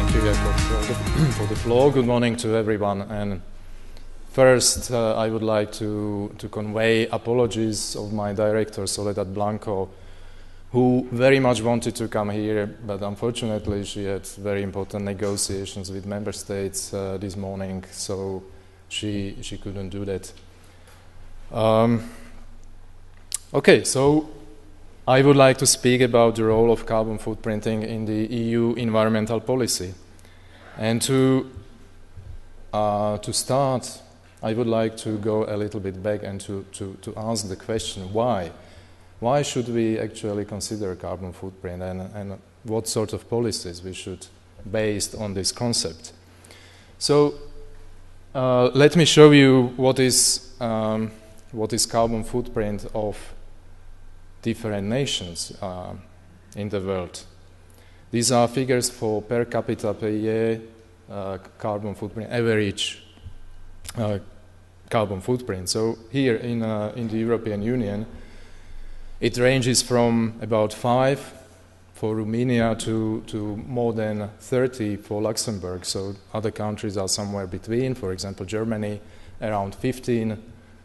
Thank you, Jakob, for the floor. Good morning to everyone. And first, I would like to convey apologies of my director, Soledad Blanco, who very much wanted to come here, but unfortunately she had very important negotiations with member states this morning, so she couldn't do that. Okay, so I would like to speak about the role of carbon footprinting in the EU environmental policy. And to start, I would like to go a little bit back and to ask the question, why? Why should we actually consider carbon footprint, and what sort of policies we should based on this concept? So let me show you what is carbon footprint of different nations in the world. These are figures for per capita per year carbon footprint, average carbon footprint. So here in the European Union, it ranges from about 5 for Romania to more than 30 for Luxembourg. So other countries are somewhere between. For example, Germany, around 15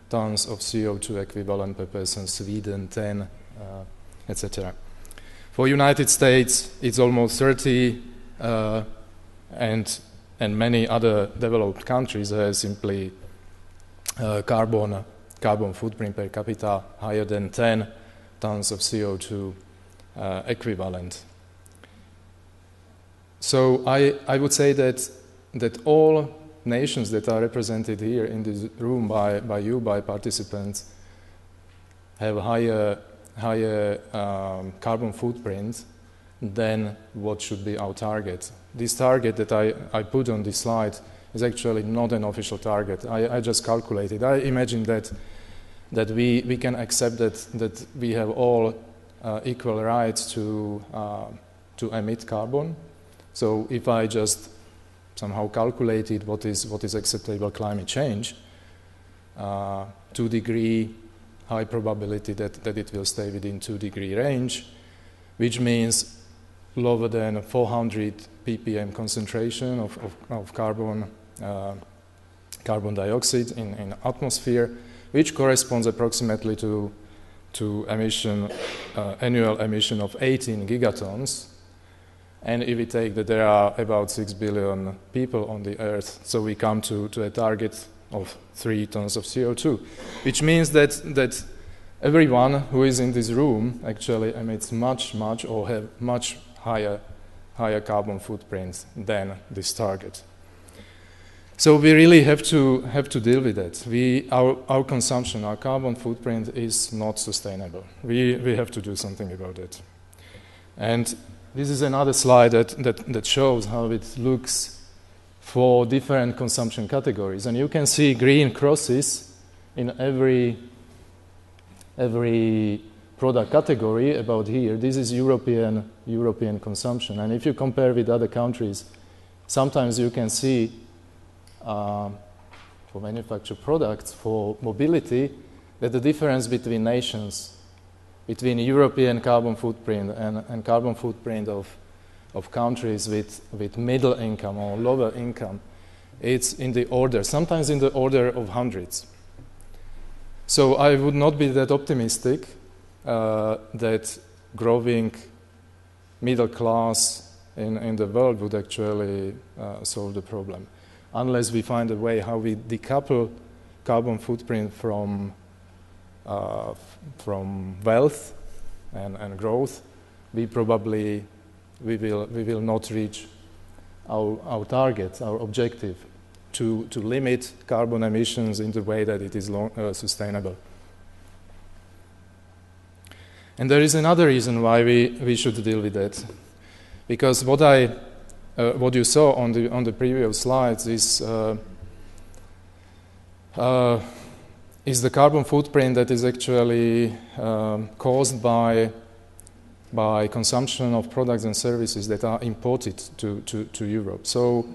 tons of CO2 equivalent per person, Sweden 10, etc. For United States, it's almost 30, and many other developed countries have simply carbon footprint per capita higher than 10 tons of CO2 equivalent. So I would say that all nations that are represented here in this room by participants, have higher carbon footprint than what should be our target. This target that I put on this slide is actually not an official target. I just calculated. I imagine that we can accept that we have all equal rights to emit carbon. So if I just somehow calculated what is acceptable climate change, 2 degree high probability that it will stay within 2 degree range, which means lower than 400 ppm concentration of carbon dioxide in atmosphere, which corresponds approximately to annual emission of 18 gigatons. And if we take that there are about 6 billion people on the Earth, so we come to a target of 3 tons of CO2, which means that everyone who is in this room actually emits much or have much higher carbon footprints than this target. So we really have to deal with that. Our consumption, our carbon footprint is not sustainable. We have to do something about it. And this is another slide that shows how it looks for different consumption categories. And you can see green crosses in every product category about here. This is European consumption. And if you compare with other countries, sometimes you can see for manufactured products, for mobility, that the difference between nations, between European carbon footprint and carbon footprint of countries with middle income or lower income, it's in the order, sometimes in the order of hundreds. So I would not be that optimistic that growing middle class in the world would actually solve the problem, unless we find a way how we decouple carbon footprint from wealth and growth. We will not reach our target, our objective, to limit carbon emissions in the way that it is sustainable. And there is another reason why we should deal with that, because what you saw on the previous slides is the carbon footprint that is actually caused by consumption of products and services that are imported to Europe. So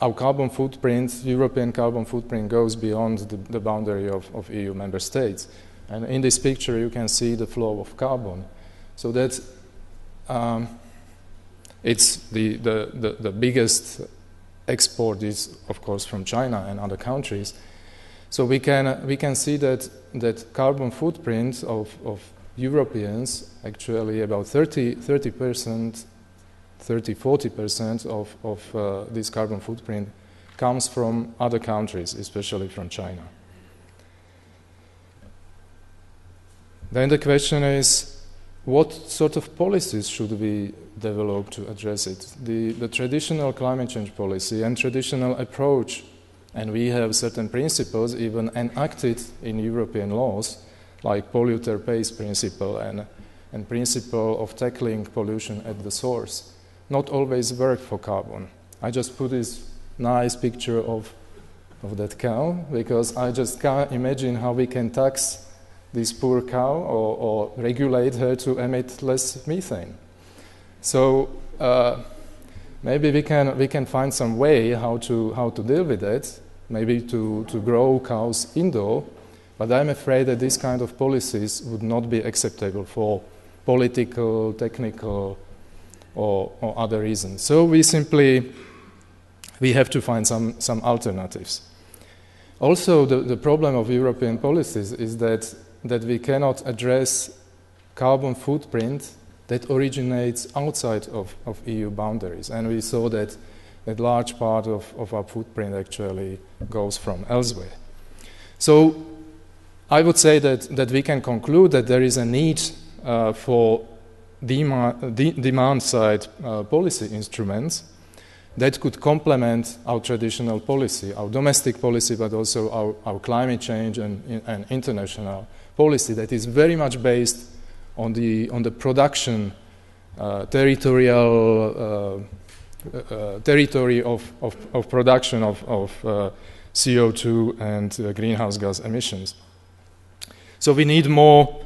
our carbon footprint, European carbon footprint, goes beyond the boundary of EU member states. And in this picture you can see the flow of carbon. So that It's the biggest export is, of course, from China and other countries. So we can see that carbon footprint of Europeans, actually about 30%, 40% of this carbon footprint comes from other countries, especially from China. Then the question is, what sort of policies should we develop to address it? The traditional climate change policy and traditional approach, and we have certain principles even enacted in European laws, like polluter pays principle and principle of tackling pollution at the source, not always work for carbon. I just put this nice picture of that cow because I just can't imagine how we can tax this poor cow or regulate her to emit less methane. So maybe we can find some way how to deal with that, maybe to grow cows indoor, but I'm afraid that this kind of policies would not be acceptable for political, technical, or other reasons. So we have to find some alternatives. Also, the problem of European policies is that we cannot address carbon footprint that originates outside of EU boundaries. And we saw that large part of our footprint actually goes from elsewhere. So I would say that we can conclude that there is a need for demand-side policy instruments that could complement our traditional policy, our domestic policy, but also our climate change and international policy that is very much based on the production territory of production of CO2 and greenhouse gas emissions. So we need more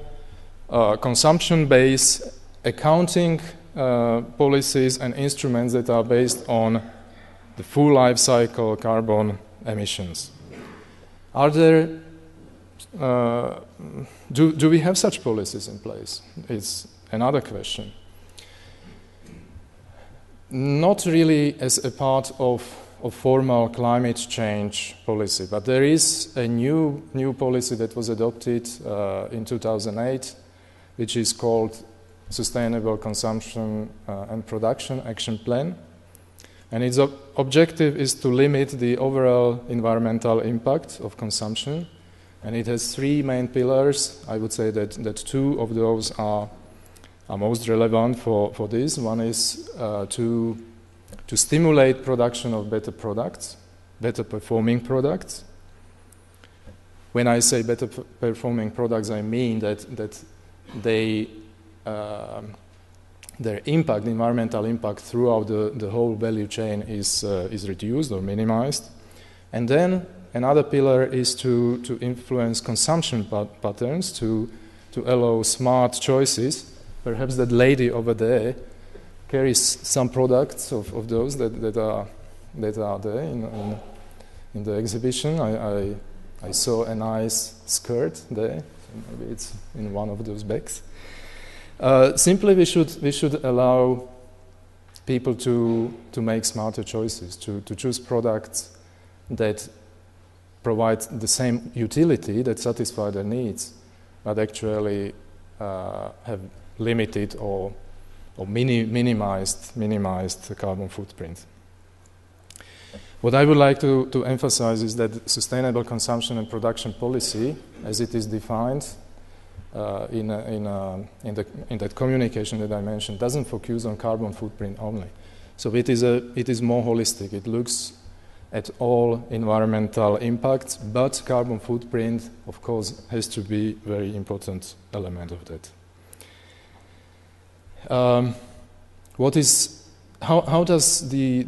consumption-based accounting policies and instruments that are based on the full life cycle carbon emissions. Are there do we have such policies in place? It's another question. Not really as a part of formal climate change policy, but there is a new policy that was adopted in 2008, which is called Sustainable Consumption and Production Action Plan. And its objective is to limit the overall environmental impact of consumption. And it has three main pillars. I would say that two of those are most relevant for this. One is to stimulate production of better products, better performing products. When I say better performing products, I mean that they their impact, environmental impact throughout the whole value chain is reduced or minimized. And then another pillar is to influence consumption patterns, to allow smart choices. Perhaps that lady over there carries some products of those that are there in the exhibition. I saw a nice skirt there, so maybe it's in one of those bags. Simply, we should allow people to make smarter choices, to choose products that provide the same utility, that satisfy their needs, but actually have limited or minimized the carbon footprint. What I would like to emphasize is that sustainable consumption and production policy, as it is defined in that communication that I mentioned, doesn't focus on carbon footprint only. So it is more holistic. It looks at all environmental impacts, but carbon footprint, of course, has to be a very important element of that. How does the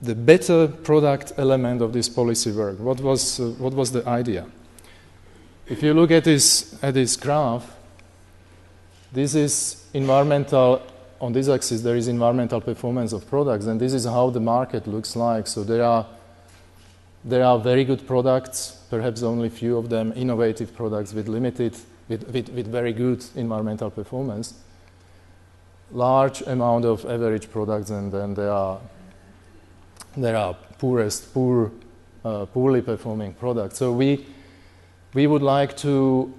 better product element of this policy work? What was the idea? If you look at this graph, this is environmental. On this axis, there is environmental performance of products, and this is how the market looks like. So there are very good products, perhaps only few of them, innovative products with very good environmental performance. large amount of average products, and then there are poorly performing products. So we would like to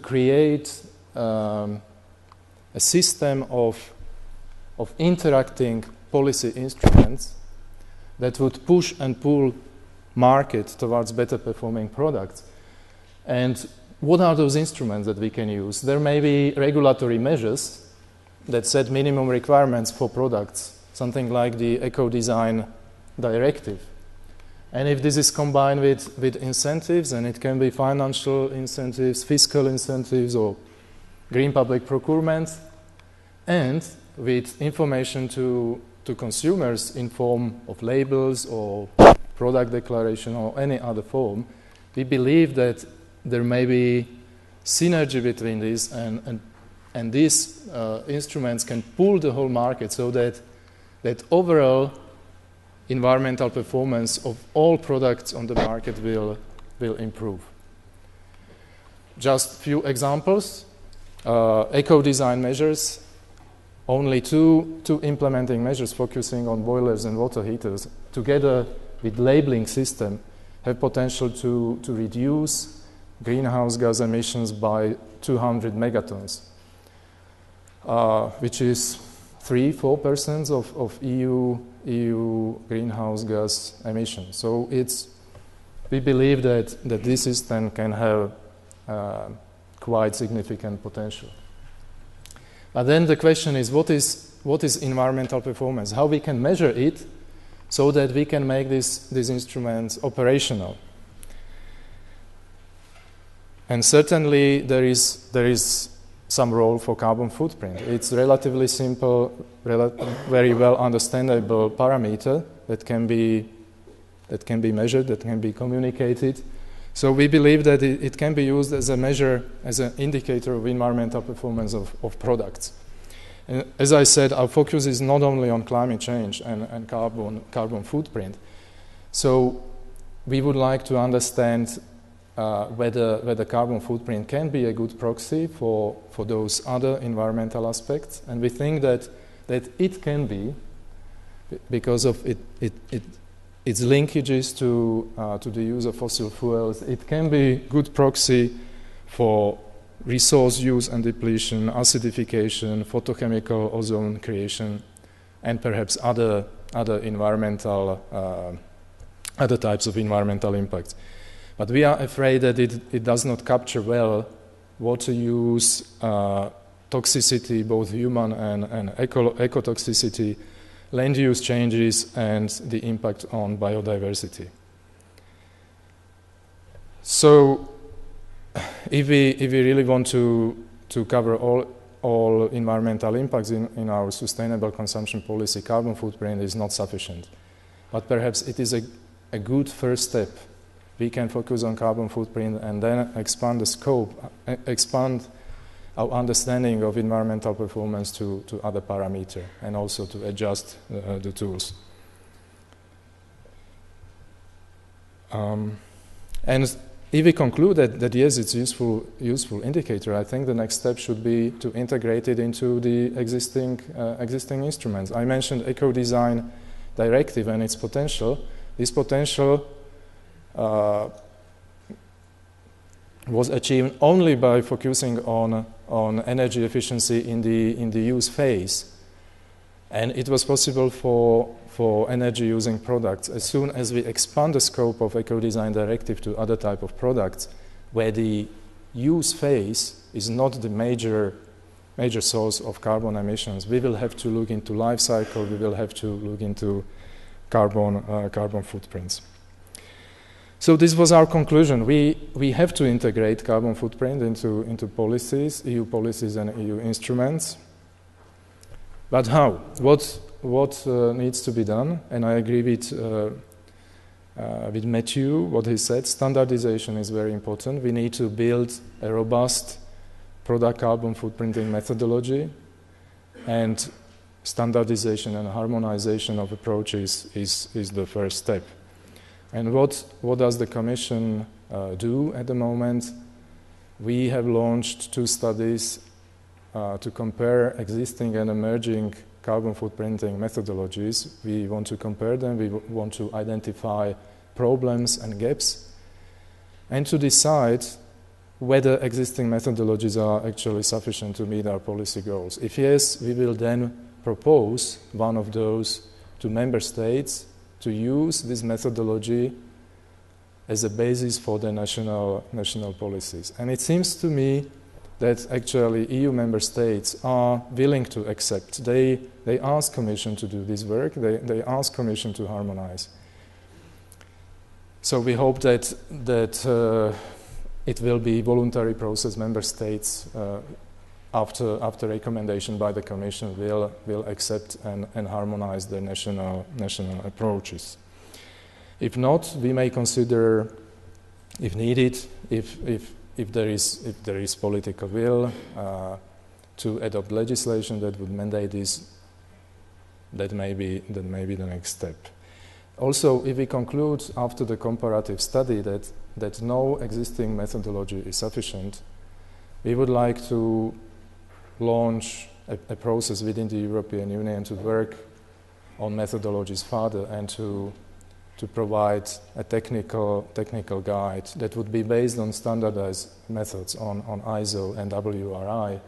create a system of interacting policy instruments that would push and pull market towards better performing products. And what are those instruments that we can use? There may be regulatory measures that set minimum requirements for products, something like the Eco-Design Directive. And if this is combined with incentives, and it can be financial incentives, fiscal incentives, or green public procurement, and with information to consumers in form of labels or product declaration or any other form, we believe that there may be synergy between these, and these instruments can pull the whole market so that overall environmental performance of all products on the market will improve. Just few examples. Eco-design measures, only two implementing measures focusing on boilers and water heaters, together with labeling system, have potential to reduce greenhouse gas emissions by 200 megatons, which is 3-4% of EU greenhouse gas emissions. So we believe that this system can have quite significant potential. But then the question is, what is environmental performance? How we can measure it so that we can make these instruments operational? And certainly there is some role for carbon footprint. It's relatively simple, very well understandable parameter that can be measured, that can be communicated. So we believe that it can be used as a measure, as an indicator of environmental performance of products. And as I said, our focus is not only on climate change and carbon footprint. So we would like to understand whether carbon footprint can be a good proxy for those other environmental aspects. And we think that it can be, because of its linkages to the use of fossil fuels. It can be good proxy for resource use and depletion, acidification, photochemical ozone creation, and perhaps other environmental other types of environmental impacts. But we are afraid that it does not capture well water use, toxicity, both human and ecotoxicity, land use changes, and the impact on biodiversity. So if we really want to cover all environmental impacts in our sustainable consumption policy, carbon footprint is not sufficient. But perhaps it is a good first step. We can focus on carbon footprint and then expand the scope, expand our understanding of environmental performance to other parameters, and also to adjust the tools. And if we conclude that yes, it's useful indicator, I think the next step should be to integrate it into the existing instruments. I mentioned Eco-Design Directive and its potential. This potential was achieved only by focusing on energy efficiency in the use phase, and it was possible for energy using products. As soon as we expand the scope of Eco-Design Directive to other type of products, where the use phase is not the major source of carbon emissions, we will have to look into life cycle. We will have to look into carbon footprints. So this was our conclusion. We have to integrate carbon footprint into policies, EU policies and EU instruments. But how? What needs to be done? And I agree with Matthew, what he said. Standardization is very important. We need to build a robust product carbon footprinting methodology, and standardization and harmonization of approaches is the first step. And what does the Commission do at the moment? We have launched 2 studies to compare existing and emerging carbon footprinting methodologies. We want to compare them, we want to identify problems and gaps, and to decide whether existing methodologies are actually sufficient to meet our policy goals. If yes, we will then propose one of those to member states to use this methodology as a basis for the national policies. And it seems to me that actually EU member states are willing to accept. They ask Commission to do this work, they ask Commission to harmonize. So we hope that it will be voluntary process. Member states, after recommendation by the Commission, will accept and harmonize their national approaches. If not, we may consider, if needed, if there is political will to adopt legislation that would mandate this, that may be the next step. Also, if we conclude after the comparative study that no existing methodology is sufficient, we would like to launch a process within the European Union to work on methodologies further and to provide a technical guide that would be based on standardized methods on ISO and WRI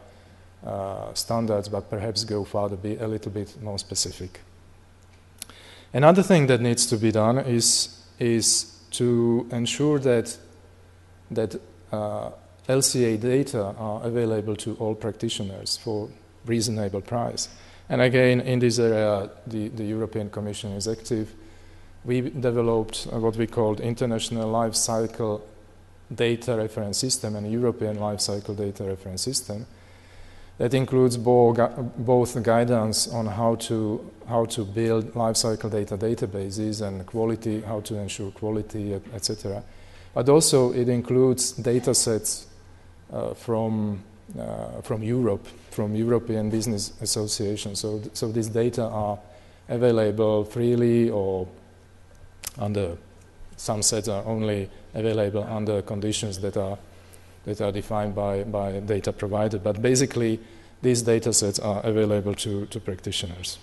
standards, but perhaps go further, be a little bit more specific. Another thing that needs to be done is to ensure that LCA data are available to all practitioners for reasonable price. And again, in this area, the European Commission is active. We developed what we called International Life Cycle Data Reference System and European Life Cycle Data Reference System. That includes both guidance on how to build life cycle data databases and quality, how to ensure quality, etc. But also it includes data sets from Europe, from European Business Association. So these data are available freely, or under some sets are only available under conditions that are defined by data provider. But basically, these data sets are available to practitioners.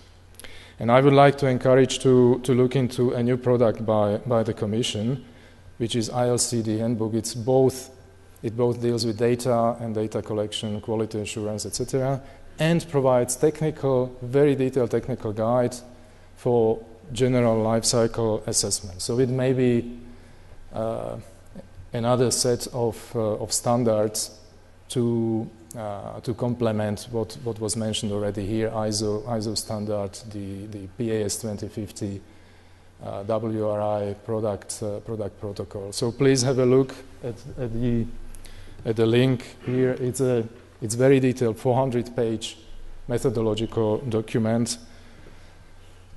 And I would like to encourage to look into a new product by the Commission, which is ILCD Handbook. It both deals with data and data collection, quality assurance, etc., and provides very detailed technical guide for general life cycle assessment. So it may be another set of standards to complement what was mentioned already here: ISO standard, the PAS 2050, WRI product protocol. So please have a look at the link here. It's very detailed, 400-page methodological document.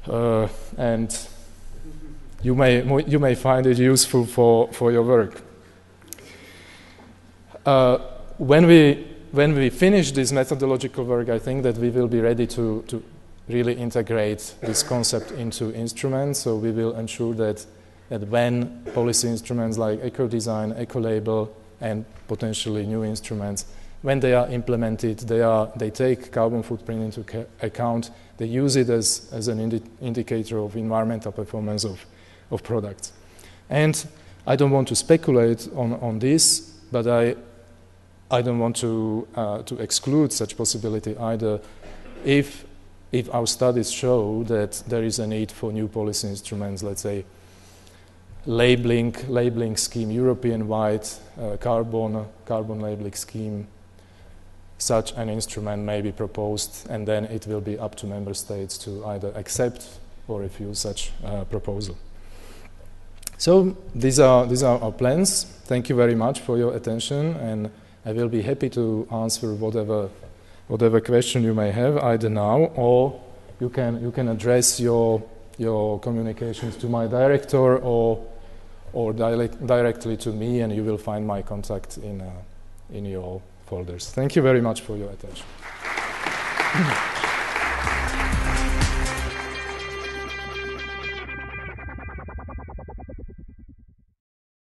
And you may find it useful for your work. When we finish this methodological work, I think that we will be ready to really integrate this concept into instruments. So we will ensure that when policy instruments like eco-design, eco-label, and potentially new instruments, when they are implemented, they take carbon footprint into account. They use it as an indicator of environmental performance of products. And I don't want to speculate on this, but I don't want to exclude such possibility either. If our studies show that there is a need for new policy instruments, let's say labeling scheme, European-wide carbon labeling scheme, such an instrument may be proposed, and then it will be up to member states to either accept or refuse such proposal. So these are our plans. Thank you very much for your attention, and I will be happy to answer whatever question you may have, either now, or you can address your communications to my director or directly to me, and you will find my contact in your folders. Thank you very much for your attention.